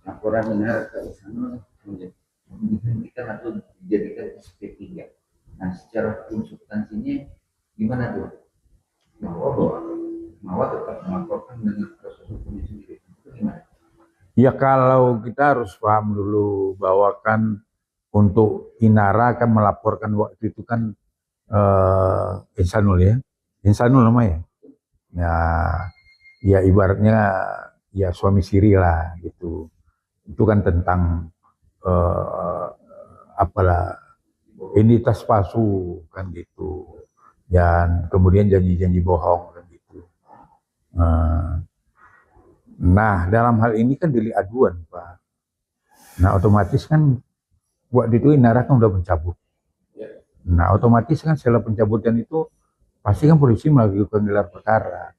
laporan benar ke sana dihentikan atau dijadikan SP3. Nah, secara hukum substansinya gimana tuh? Bahwa tetap melaporkan dengan proses hukumnya sendiri. Itu gimana? Ya kalau kita harus paham dulu bahwa kan untuk Inara kan melaporkan waktu itu kan Insanul ya, Insanul namanya. Ya, ya ibaratnya ya suami siri lah gitu. Itu kan tentang apalah identitas palsu kan gitu. Dan kemudian janji-janji bohong kan gitu. Nah, dalam hal ini kan delik aduan, Pak. Nah, otomatis kan waktu itu Inara kan udah mencabut. Nah, otomatis kan setelah pencabutan itu pasti kan polisi melakukan gelar perkara.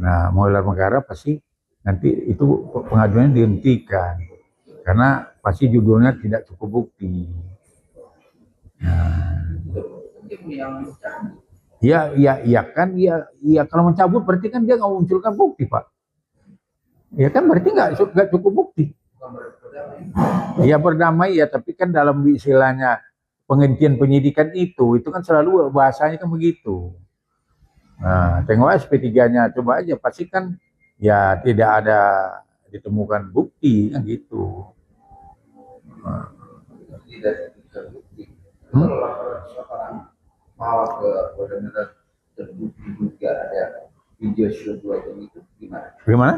Nah, mau gelar perkara pasti nanti itu pengaduannya dihentikan karena pasti judulnya tidak cukup bukti. Nah, ya kan, ya kalau mencabut berarti kan dia nggak munculkan bukti, Pak. Ya kan berarti nggak cukup bukti. Ya berdamai ya, tapi kan dalam istilahnya penghentian penyidikan itu kan selalu bahasanya kan begitu. Nah, tengok SP3-nya, coba aja pasti kan ya tidak ada ditemukan bukti kan gitu. Tidak terbukti. Kalau laporan mau ke Polda Metro terbukti juga ada video shoot itu gimana? Gimana?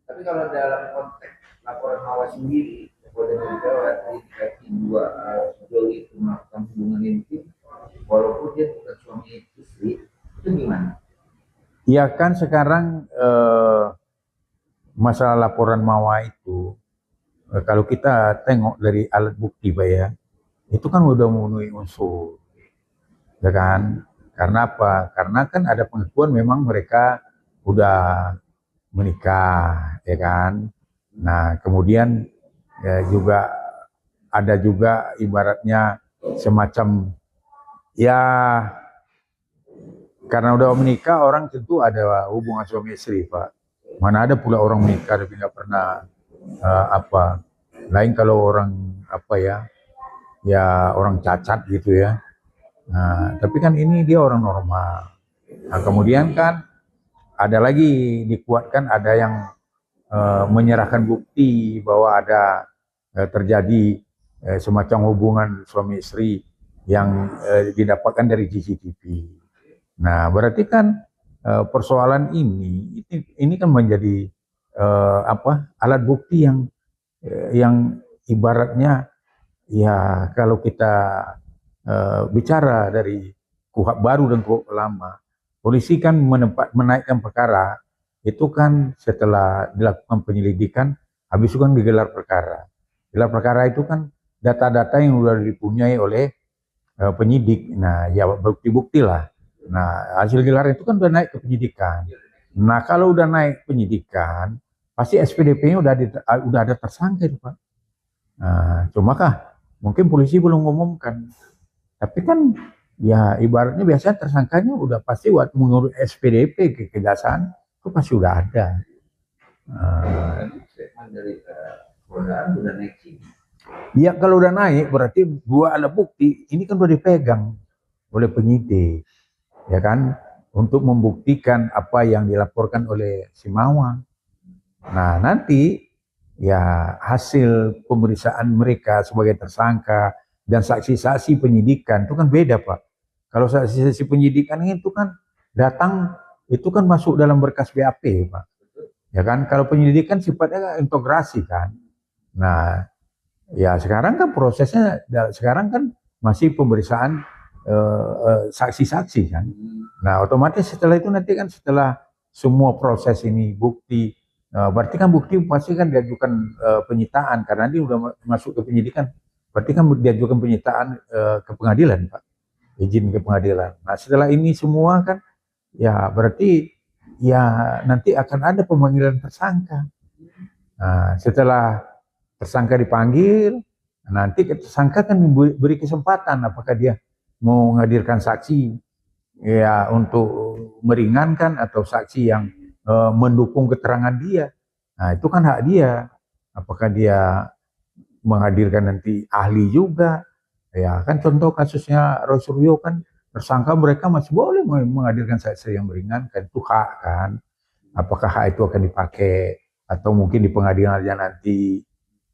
Tapi kalau dalam konteks laporan Mawar sendiri, Polda Metro dikaitin dua Joli itu melakukan hubungan intim, walaupun dia bukan suami istri, itu gimana? Ya kan sekarang masalah laporan Mawar itu, kalau kita tengok dari alat bukti, Pak ya, itu kan udah memenuhi unsur, ya kan? Karena apa? Karena kan ada pengakuan memang mereka udah menikah, ya kan? Nah, kemudian ya juga ada juga ibaratnya semacam ya karena udah menikah orang tentu ada hubungan suami istri, Pak. Mana ada pula orang menikah tapi nggak pernah apa. Lain kalau orang apa ya orang cacat gitu ya. Nah, tapi kan ini dia orang normal. Nah, kemudian kan ada lagi dikuatkan ada yang menyerahkan bukti bahwa ada terjadi semacam hubungan suami istri yang didapatkan dari CCTV. Nah, berarti kan persoalan ini kan menjadi alat bukti yang ibaratnya ya kalau kita bicara dari KUHP baru dan KUHP lama, polisi kan menaikkan perkara itu kan setelah dilakukan penyelidikan, habis itu kan digelar perkara. Gelar perkara itu kan data-data yang sudah dipunyai oleh penyidik. Nah, ya bukti-bukti lah. Nah, hasil gelar itu kan udah naik ke penyidikan. Nah, kalau udah naik penyidikan, pasti SPDP-nya udah ada tersangka itu, Pak. Nah, cuma kah mungkin polisi belum ngumumkan. Tapi kan ya ibaratnya biasanya tersangkanya udah pasti waktu mengurus SPDP ke kejaksaan itu pasti udah ada. Ya kalau udah naik berarti dua alat bukti ini kan udah dipegang oleh penyidik, ya kan, untuk membuktikan apa yang dilaporkan oleh si Mawar. Nah nanti ya hasil pemeriksaan mereka sebagai tersangka dan saksi-saksi penyidikan itu kan beda, Pak. Kalau saksi-saksi penyidikan itu kan datang itu kan masuk dalam berkas BAP, Pak. Ya kan, kalau penyelidikan sifatnya integrasi kan. Nah, ya sekarang kan prosesnya sekarang kan masih pemeriksaan saksi-saksi kan. Nah, otomatis setelah itu nanti kan setelah semua proses ini bukti, berarti kan bukti pasti kan diajukan penyitaan karena dia udah masuk ke penyidikan. Berarti kan diajukan penyitaan ke pengadilan, Pak. Izin ke pengadilan. Nah, setelah ini semua kan ya berarti ya nanti akan ada pemanggilan tersangka. Nah, setelah tersangka dipanggil, nanti tersangka kan beri kesempatan apakah dia mau menghadirkan saksi ya untuk meringankan atau saksi yang mendukung keterangan dia. Nah, itu kan hak dia. apakah dia menghadirkan nanti ahli juga. Ya kan contoh kasusnya Roy Suryo kan tersangka, mereka masih boleh menghadirkan saksi yang meringankan, itu hak kan. Apakah hak itu akan dipakai atau mungkin di pengadilan aja nanti.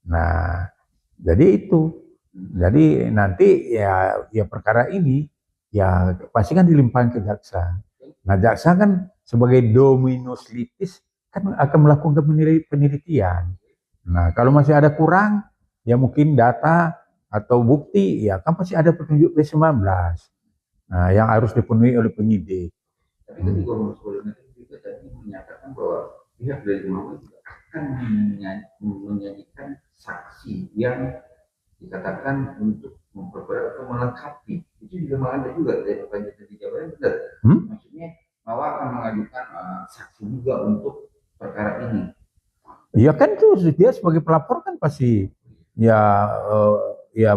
Nah, jadi itu. Jadi nanti ya perkara ini ya pasti kan dilimpahkan ke jaksa. Nah, jaksa kan sebagai dominus litis kan akan melakukan penelitian. Nah, kalau masih ada kurang, ya mungkin data atau bukti, ya kan pasti ada petunjuk P19. Nah, yang harus dipenuhi oleh penyidik. Tapi ketika Mas juga tadi menyatakan bahwa pihak dari Mama juga akan menyajikan saksi yang dikatakan untuk memperberat atau melengkapi. Itu juga ada juga dari Panjatan di Jawa Barat, benar? Maksudnya Mama akan mengajukan saksi juga untuk perkara ini. Ya kan tuh dia sebagai pelapor kan pasti ya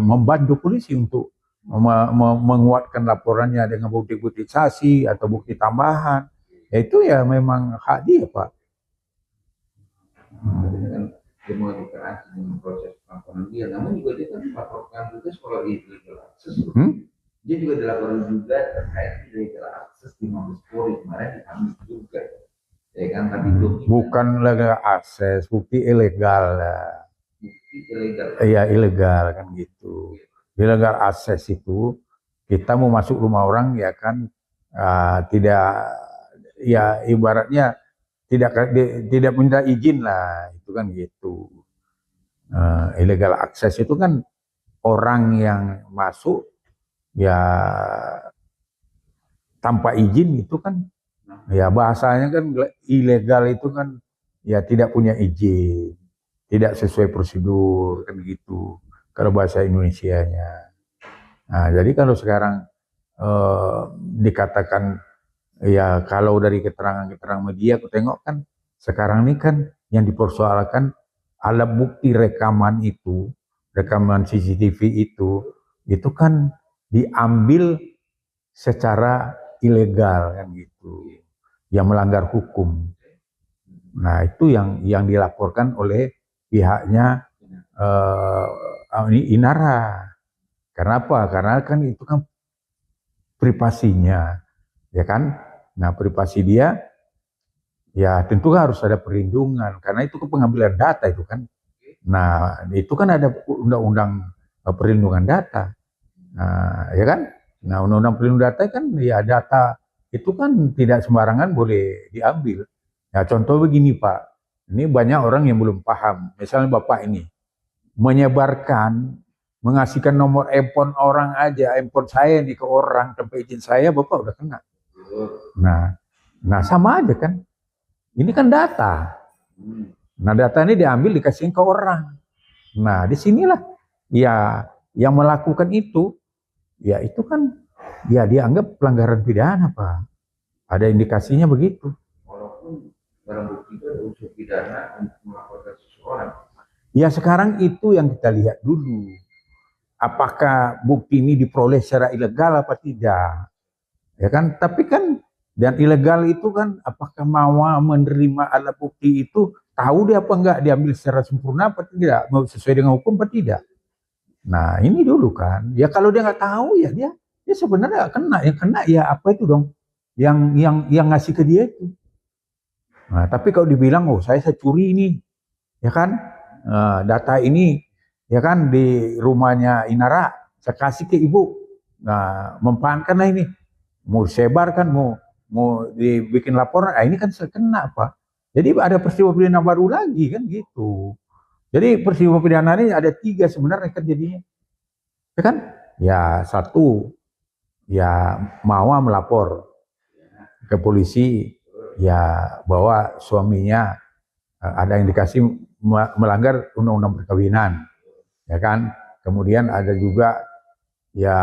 membantu polisi untuk menguatkan laporannya dengan bukti-bukti saksi atau bukti tambahan. Ya itu ya memang hak dia, Pak. Dengan dia mengajukan aksi dengan proses laporan dia, namun juga dia kan melaporkan juga soal illegal access. Dia juga dilaporkan juga terkait illegal access di Mabes Polri kemarin di juga. Ya kan, tapi bukan legal akses, bukti ilegal. Bukti ilegal. Iya, ilegal kan gitu. Illegal akses itu kita mau masuk rumah orang ya kan tidak, ya ibaratnya tidak minta izin lah, itu kan gitu. Illegal akses itu kan orang yang masuk ya tanpa izin, itu kan ya bahasanya kan ilegal, itu kan ya tidak punya izin, tidak sesuai prosedur kan gitu kalau bahasa Indonesianya. Nah, jadi kalau sekarang dikatakan ya, kalau dari keterangan media aku tengok kan sekarang ini kan yang dipersoalkan alat bukti rekaman itu, rekaman CCTV itu kan diambil secara ilegal kan gitu, yang melanggar hukum. Nah, itu yang dilaporkan oleh pihaknya Inara. Karena apa? Karena kan itu kan privasinya, ya kan? Nah, privasi dia ya tentu harus ada perlindungan karena itu pengambilan data itu kan. Nah, itu kan ada undang-undang perlindungan data. Nah, ya kan? Nah, undang-undang perlindungan data kan ya data itu kan tidak sembarangan boleh diambil. Ya contoh begini Pak, ini banyak orang yang belum paham. Misalnya Bapak ini menyebarkan, mengasihkan nomor handphone orang aja, handphone saya nih ke orang tanpa izin saya, Bapak udah kena. Nah sama aja kan. Ini kan data. Nah data ini diambil dikasihin ke orang. Nah disinilah ya yang melakukan itu, ya itu kan ya dianggap pelanggaran pidana Pak. Ada indikasinya begitu. Walaupun barang bukti itu ada unsur pidana untuk melaporkan seseorang. Ya sekarang itu yang kita lihat dulu. Apakah bukti ini diperoleh secara ilegal apa tidak? Ya kan, tapi kan dan ilegal itu kan apakah mau menerima alat bukti itu, tahu dia apa enggak, diambil secara sempurna apa tidak, mau sesuai dengan hukum apa tidak. Nah ini dulu kan, ya kalau dia nggak tahu ya dia sebenarnya kena, yang kena ya apa itu dong, yang ngasih ke dia itu. Nah tapi kalau dibilang saya curi ini, ya kan, data ini ya kan di rumahnya Inara, saya kasih ke ibu, nah mempankanlah ini, mau disebarkan, mau dibikin laporan, ini kan kena Pak. Jadi ada peristiwa pidana baru lagi kan gitu. Jadi peristiwa pidana ini ada 3 sebenarnya kan jadinya. Ya kan? Ya satu, ya Mawa melapor ke polisi ya bahwa suaminya ada indikasi melanggar undang-undang perkawinan. Ya kan? Kemudian ada juga ya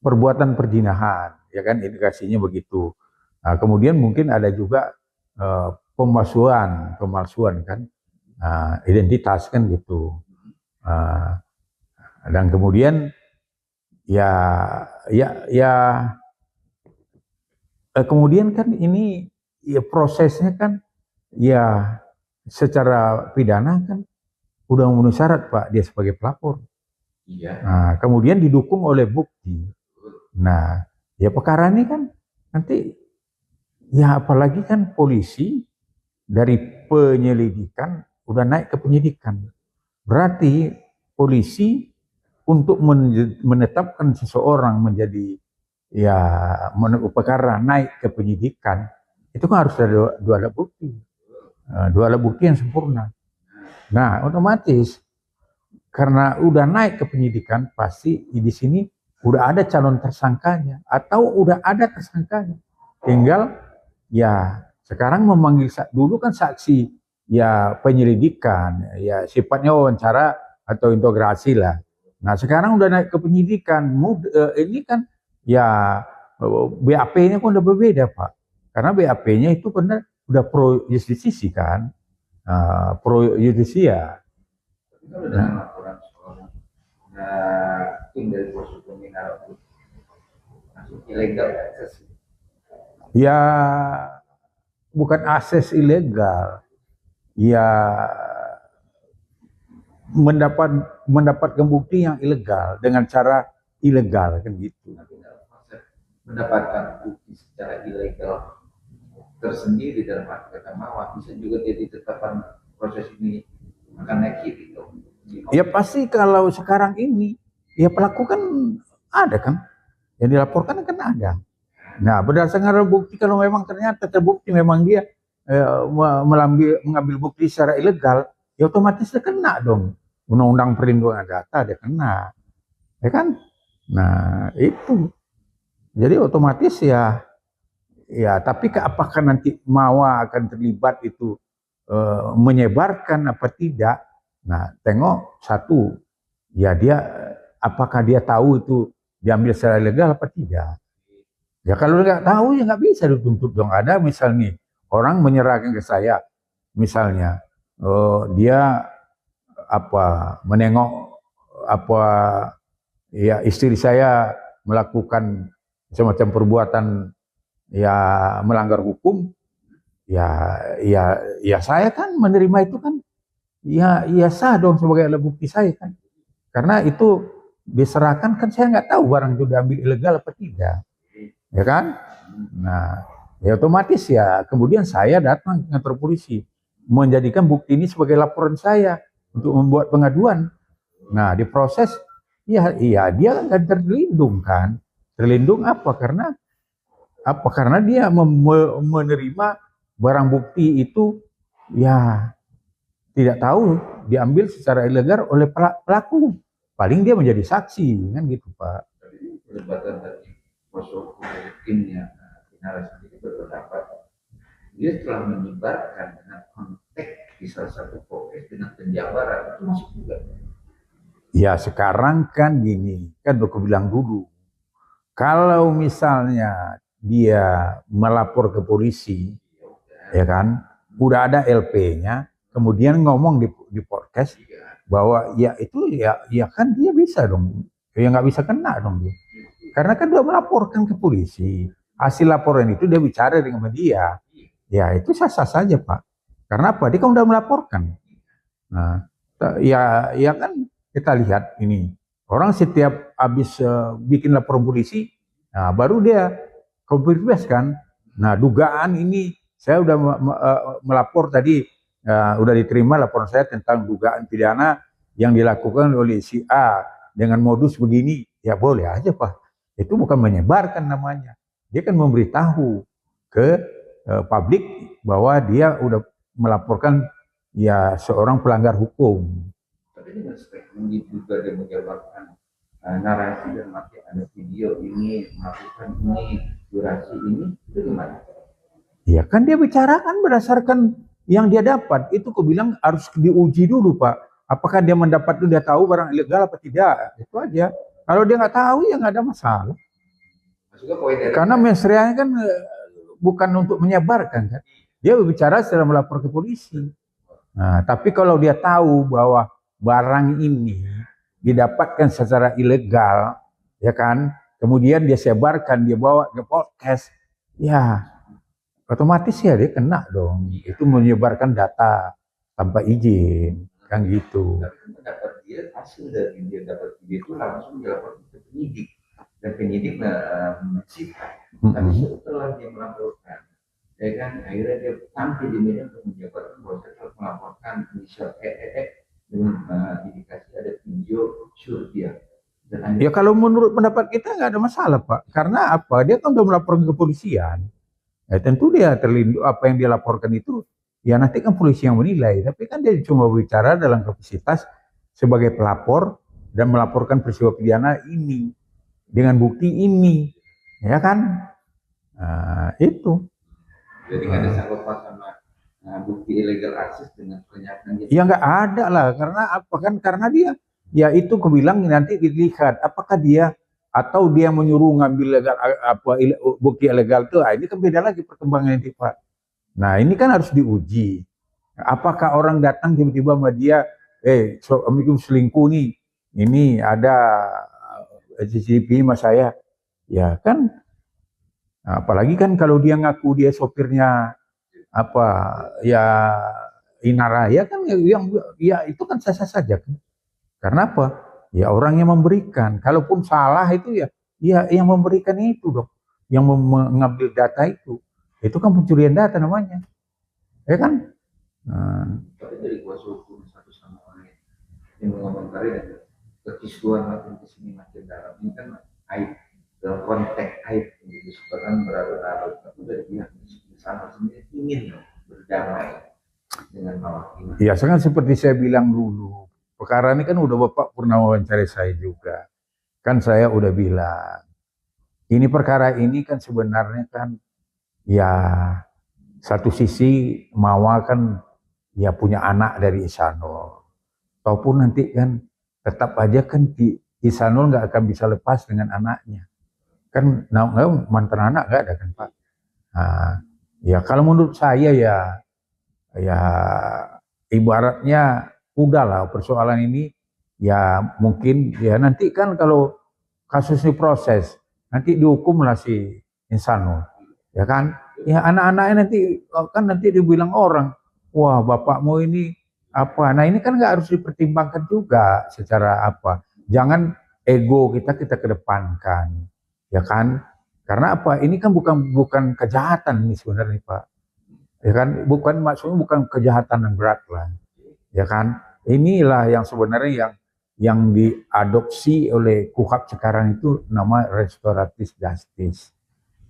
perbuatan perzinahan, ya kan, indikasinya begitu. Nah, kemudian mungkin ada juga pemalsuan kan, identitas kan gitu. Dan kemudian kemudian kan ini ya prosesnya kan ya secara pidana kan udah memenuhi syarat Pak dia sebagai pelapor. Iya. Nah, kemudian didukung oleh bukti. Nah, ya perkara ini kan nanti ya apalagi kan polisi dari penyelidikan udah naik ke penyidikan. Berarti polisi untuk menetapkan seseorang menjadi ya perkara naik ke penyidikan itu kan harus ada dua alat bukti. Dua alat bukti yang sempurna. Nah, otomatis karena udah naik ke penyidikan pasti di sini udah ada calon tersangkanya atau udah ada tersangkanya. Tinggal ya sekarang memanggil dulu kan saksi ya penyelidikan, ya sifatnya wawancara atau integrasi lah. Nah sekarang udah naik ke penyidikan, ini kan ya BAP-nya kan udah berbeda Pak. Karena BAP-nya itu benar udah pro justisi kan, pro justisia. Kalau dengan laporan seorang tim dari pos hukum mineral masuk ilegal akses. Ya bukan akses ilegal, ya mendapatkan bukti yang ilegal dengan cara ilegal kan gitu. Mendapatkan bukti secara ilegal tersendiri dalam arti kata mawar bisa juga jadi ditetapkan proses ini akan naik gitu. Ya pasti kalau sekarang ini ya pelaku kan ada kan yang dilaporkan kan ada. Nah berdasarkan bukti kalau memang ternyata terbukti memang dia mengambil bukti secara ilegal, ya otomatis dia kena dong undang-undang perlindungan data dia kena, ya kan? Nah itu jadi otomatis ya tapi apakah nanti Mawa akan terlibat itu menyebarkan apa tidak? Nah tengok satu ya dia apakah dia tahu itu diambil secara ilegal apa tidak? Ya kalau nggak tahu ya nggak bisa dituntut dong. Ada misalnya orang menyerahkan ke saya, misalnya dia apa menengok apa ya istri saya melakukan semacam perbuatan ya melanggar hukum, ya saya kan menerima itu kan ya sah dong sebagai alat bukti saya kan. Karena itu diserahkan kan saya nggak tahu barang itu diambil ilegal apa tidak. Ya kan? Nah, ya otomatis ya kemudian saya datang ke kantor polisi menjadikan bukti ini sebagai laporan saya untuk membuat pengaduan. Nah, diproses ya dia akan terlindung kan. Terlindung apa? Karena dia menerima barang bukti itu ya tidak tahu diambil secara ilegal oleh pelaku. Paling dia menjadi saksi kan gitu Pak. Pelibatan dari proses timnya final sendiri berpendapat dia telah menyebarkan dengan konteks di salah satu podcast dengan penjabaran itu masuk juga. Ya sekarang kan gini, kan aku bilang dulu, kalau misalnya dia melapor ke polisi, ya kan, udah ada LP-nya, kemudian ngomong di podcast bahwa ya itu ya kan dia bisa dong, ya nggak bisa kena dong dia, karena kan dia melaporkan ke polisi, hasil laporan itu dia bicara dengan media, ya itu sah-sah saja Pak, karena apa? Dia kan udah melaporkan. Nah, ya kan kita lihat ini orang setiap habis bikin laporan polisi, nah baru dia konfirmasi kan. Nah dugaan ini saya udah melapor tadi, udah diterima laporan saya tentang dugaan pidana yang dilakukan oleh si A dengan modus begini, ya boleh aja Pak. Itu bukan menyebarkan namanya. Dia kan memberitahu ke publik bahwa dia udah melaporkan ya seorang pelanggar hukum. Tapi dengan statement juga dia menjabarkan narasi dan masih ada video ini melakukan ini durasi ini itu gimana? Ya kan dia bicarakan berdasarkan yang dia dapat. Itu aku bilang harus diuji dulu Pak. Apakah dia mendapat itu dia tahu barang ilegal apa tidak? Itu aja. Kalau dia nggak tahu ya nggak ada masalah. Karena mensreanya kan bukan untuk menyebarkan kan. Dia berbicara setelah melapor ke polisi. Nah, tapi kalau dia tahu bahwa barang ini didapatkan secara ilegal, ya kan, kemudian dia sebarkan, dia bawa ke podcast, ya otomatis ya dia kena dong. Itu menyebarkan data tanpa izin, kan gitu. Tapi kan pendapat dia, hasil dari dia dapat video itu langsung dilaporkan ke penyidik, dan penyidik mencipta. Tapi setelah dia melaporkan, ya kan, akhirnya dia tampil di media untuk menjabarkan bahwa saya telah melaporkan inisial dengan indikasi ada video shoot dia. Ya kalau menurut pendapat kita nggak ada masalah Pak, karena apa? Dia kan udah melaporkan ke kepolisian. Ya tentu dia terlindung, apa yang dia laporkan itu, ya nanti kan polisi yang menilai. Tapi kan dia cuma bicara dalam kapasitas sebagai pelapor dan melaporkan peristiwa pidana ini dengan bukti ini, ya kan? Nah, itu. Jadi nggak ada sangkut sama bukti illegal access dengan pernyataan. Ya nggak ada lah, karena apa kan? Karena dia, ya itu aku bilang nanti dilihat apakah dia atau dia menyuruh ngambil legal apa bukti ilegal itu, ini kan beda lagi perkembangan ini Pak. Nah ini kan harus diuji. Apakah orang datang tiba-tiba sama dia, assalamualaikum selingkuh nih, ini ada CCTV mas saya, ya kan? Apalagi kan kalau dia ngaku dia sopirnya apa ya Inaraya kan yang ya itu kan sah-sah saja kan. Karena apa? Ya orang yang memberikan. Kalaupun salah itu ya yang memberikan itu dong. Yang mengambil data itu. Itu kan pencurian data namanya. Ya kan? Tapi dari kuasa hukum satu sama lain yang mengomentari dan kekisruhan makin kesini makin dalam ini kan aib dalam konteks aib yang disebutkan berlarut-larut. Tapi dari pihak di sana sendiri ingin berdamai dengan mewakili. Ya kan seperti saya bilang dulu. Perkara ini kan udah Bapak pernah wawancara saya juga. Kan saya udah bilang, ini perkara ini kan sebenarnya kan ya satu sisi Mawa kan ya punya anak dari Ihsanul. Ataupun nanti kan tetap aja kan Ihsanul nggak akan bisa lepas dengan anaknya. Kan mantan anak nggak ada kan Pak. Nah, ya kalau menurut saya ya ibaratnya udahlah persoalan ini ya mungkin ya nanti kan kalau kasus ini proses nanti dihukumlah si Ihsanul ya kan ya anak-anaknya nanti dibilang orang wah bapakmu ini apa. Nah ini kan nggak harus dipertimbangkan juga secara apa, jangan ego kita kedepankan ya kan, karena apa ini kan bukan kejahatan ini sebenarnya Pak ya kan, maksudnya bukan kejahatan yang berat lah ya kan. Inilah yang sebenarnya yang diadopsi oleh KUHP sekarang itu nama restoratif justice.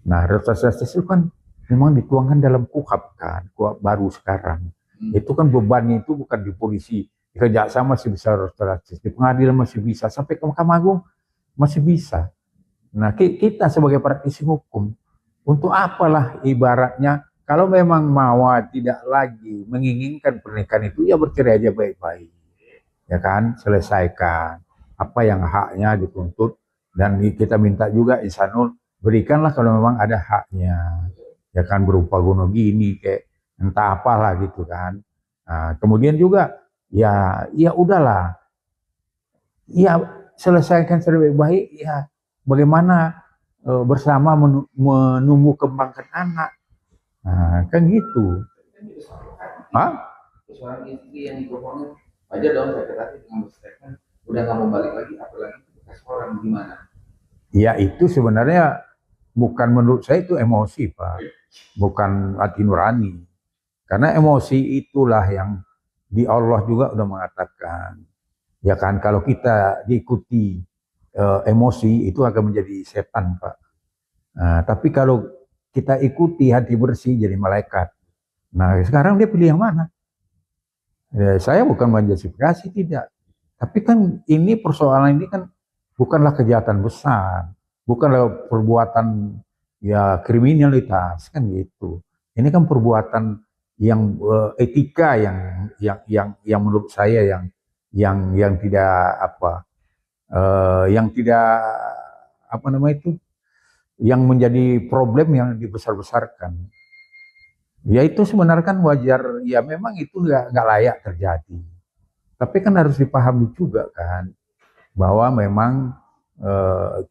Nah restoratif justice itu kan memang dituangkan dalam KUHP kan, KUHP baru sekarang. Itu kan bebannya itu bukan di polisi, di kejaksaan masih bisa restoratif, di pengadilan masih bisa, sampai ke Mahkamah Agung masih bisa. Nah kita sebagai praktisi hukum untuk apalah ibaratnya. Kalau memang Mawa tidak lagi menginginkan pernikahan itu, ya bercerai aja baik-baik. Ya kan, selesaikan apa yang haknya dituntut. Dan kita minta juga Ihsanul, berikanlah kalau memang ada haknya. Ya kan, berupa gunung gini, kayak entah apalah gitu kan. Nah, kemudian juga, ya udahlah. Ya selesaikan secara baik-baik, ya bagaimana bersama menumbuh kembangkan anak. Nah, kan gitu. Hah? Seorang istri yang dibohongin aja dong sakit hati dengan berstatement udah nggak mau balik lagi, apalagi bekas orang gimana? Ya itu sebenarnya bukan, menurut saya itu emosi Pak, bukan hati nurani. Karena emosi itulah yang di Allah juga udah mengatakan, ya kan kalau kita diikuti emosi itu akan menjadi setan Pak. Nah, tapi kalau kita ikuti hati bersih jadi malaikat. Nah sekarang dia pilih yang mana? Ya, saya bukan menjustifikasi tidak. Tapi kan ini persoalan ini kan bukanlah kejahatan besar. Bukanlah perbuatan ya kriminalitas kan gitu. Ini kan perbuatan yang etika yang menurut saya yang tidak apa yang tidak apa namanya itu, yang menjadi problem yang dibesar-besarkan. Ya itu sebenarnya kan wajar, ya memang itu nggak layak terjadi. Tapi kan harus dipahami juga kan, bahwa memang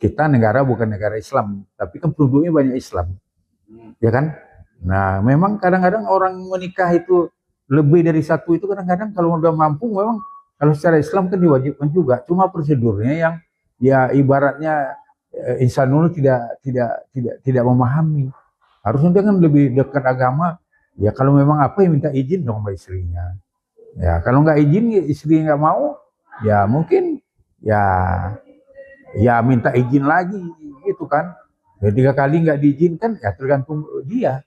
kita negara bukan negara Islam, tapi kan penduduknya banyak Islam, ya kan? Nah memang kadang-kadang orang menikah itu lebih dari satu itu kadang-kadang kalau udah mampu memang kalau secara Islam kan diwajibkan juga. Cuma prosedurnya yang ya ibaratnya insanul tidak memahami. Harusnya dia kan lebih dekat agama. Ya kalau memang apa ya minta izin dong sama istrinya. Ya kalau nggak izin istri nggak mau, ya mungkin ya minta izin lagi gitu kan. Ya, 3 kali nggak diizinkan ya tergantung dia,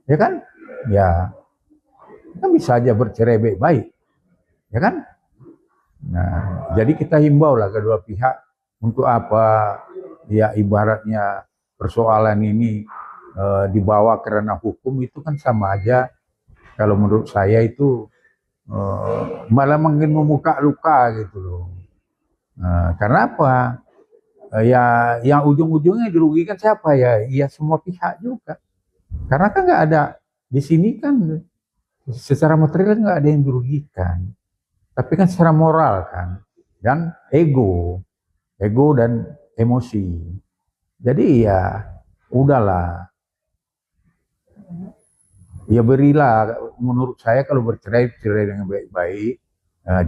ya kan? Ya kan bisa aja bercerai baik-baik, ya kan? Nah, jadi kita himbau lah kedua pihak untuk apa ya ibaratnya persoalan ini dibawa karena hukum itu kan sama aja kalau menurut saya itu malah mungkin membuka luka gitu loh. Karena apa? Ya yang ujung-ujungnya dirugikan siapa ya? Ya semua pihak juga. Karena kan nggak ada di sini kan secara material nggak ada yang dirugikan, tapi kan secara moral kan dan ego dan emosi. Jadi ya udahlah, ya berilah. Menurut saya kalau bercerai dengan baik-baik,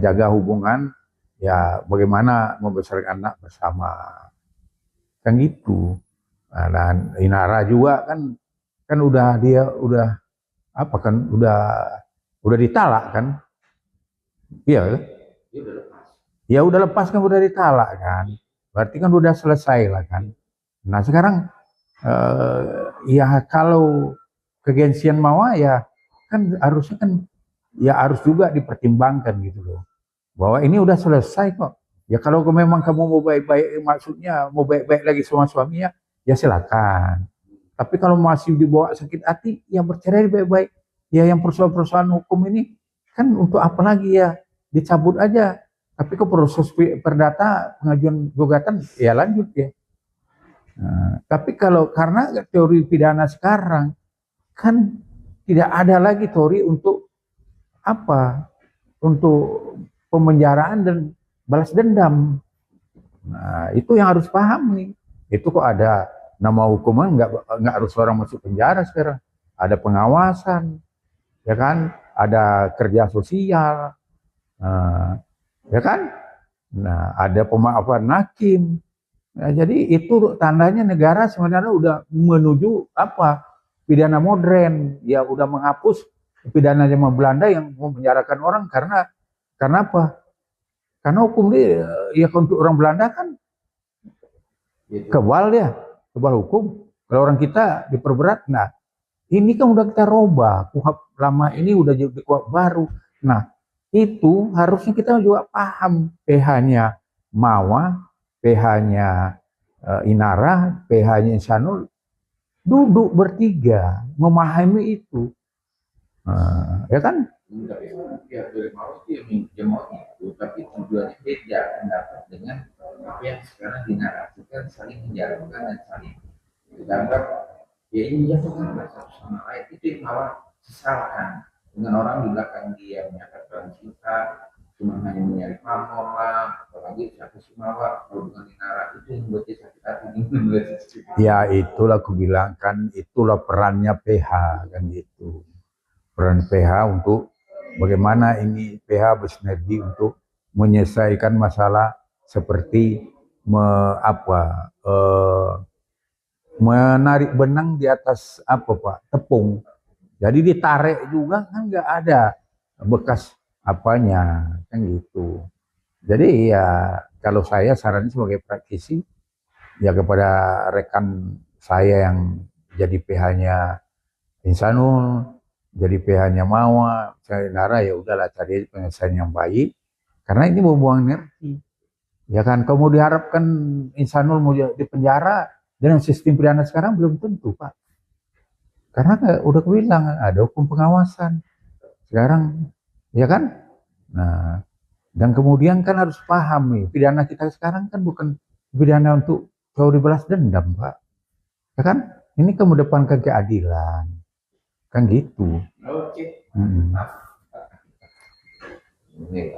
jaga hubungan, ya bagaimana membesarkan anak bersama. Kan gitu. Nah, dan Inara juga kan udah apa kan udah ditalak kan? Iya. Ya udah lepas kan udah ditalak kan. Berarti kan udah selesai lah kan. Nah sekarang ya kalau kegensian Mawa ya kan harusnya kan ya harus juga dipertimbangkan gitu loh. Bahwa ini udah selesai kok. Ya kalau memang kamu mau baik-baik, maksudnya mau baik-baik lagi sama suaminya, ya silakan. Tapi kalau masih dibawa sakit hati, ya bercerai baik-baik. Ya yang persoalan-persoalan hukum ini kan untuk apa lagi ya? Dicabut aja. Tapi ke proses perdata pengajuan gugatan ya lanjut ya. Nah, tapi kalau karena teori pidana sekarang kan tidak ada lagi teori untuk apa? Untuk pemenjaraan dan balas dendam. Nah, itu yang harus paham nih. Itu kok ada nama hukuman nggak harus orang masuk penjara sekarang. Ada pengawasan, ya kan? Ada kerja sosial, ya kan? Nah, ada pemaafan hakim. Nah, jadi itu tandanya negara sebenarnya udah menuju apa? Pidana modern. Ya udah menghapus pidana zaman Belanda yang memenjarakan orang karena apa? Karena hukum dia ya untuk orang Belanda kan kebal hukum. Kalau orang kita diperberat. Nah, ini kan udah kita robah. KUHP lama ini udah jadi KUHP baru. Nah, itu harusnya kita juga paham PH-nya Mawa, PH-nya Inara, PH-nya Insanul duduk bertiga memahami itu. Ya kan? Ya boleh mau sih ya mau itu, tapi tujuannya beda pendapat dengan apa yang sekarang dinarasikan saling menjatuhkan dan saling dianggap ya ini jatuhkan satu sama lain. Itu yang malah sesalkan dengan orang di belakang dia menyatakan cinta cuma hanya mencari pamor lah, apalagi siapa Sumawa kalau dengan Dinara itu yang buat dia sakit hati. Ya itulah aku bilang kan itulah perannya PH kan gitu. Peran PH untuk bagaimana ini PH bersinergi untuk menyelesaikan masalah seperti menarik benang di atas apa Pak tepung. Jadi ditarik juga kan nggak ada bekas apanya kan gitu. Jadi ya kalau saya sarannya sebagai praktisi ya kepada rekan saya yang jadi PH-nya Insanul, jadi PH-nya Mawa, saya Nara ya udahlah cari penyelesaian yang baik. Karena ini membuang energi. Ya kan, kamu diharapkan Insanul mau di penjara dengan sistem pidana sekarang belum tentu Pak. Karena udah bilang ada hukum pengawasan. Sekarang, ya kan? Nah, dan kemudian kan harus paham nih, pidana kita sekarang kan bukan pidana untuk teori balas dendam Pak. Ya kan? Ini kemudepankan keadilan. Kan gitu. Oke. Hmm. Ini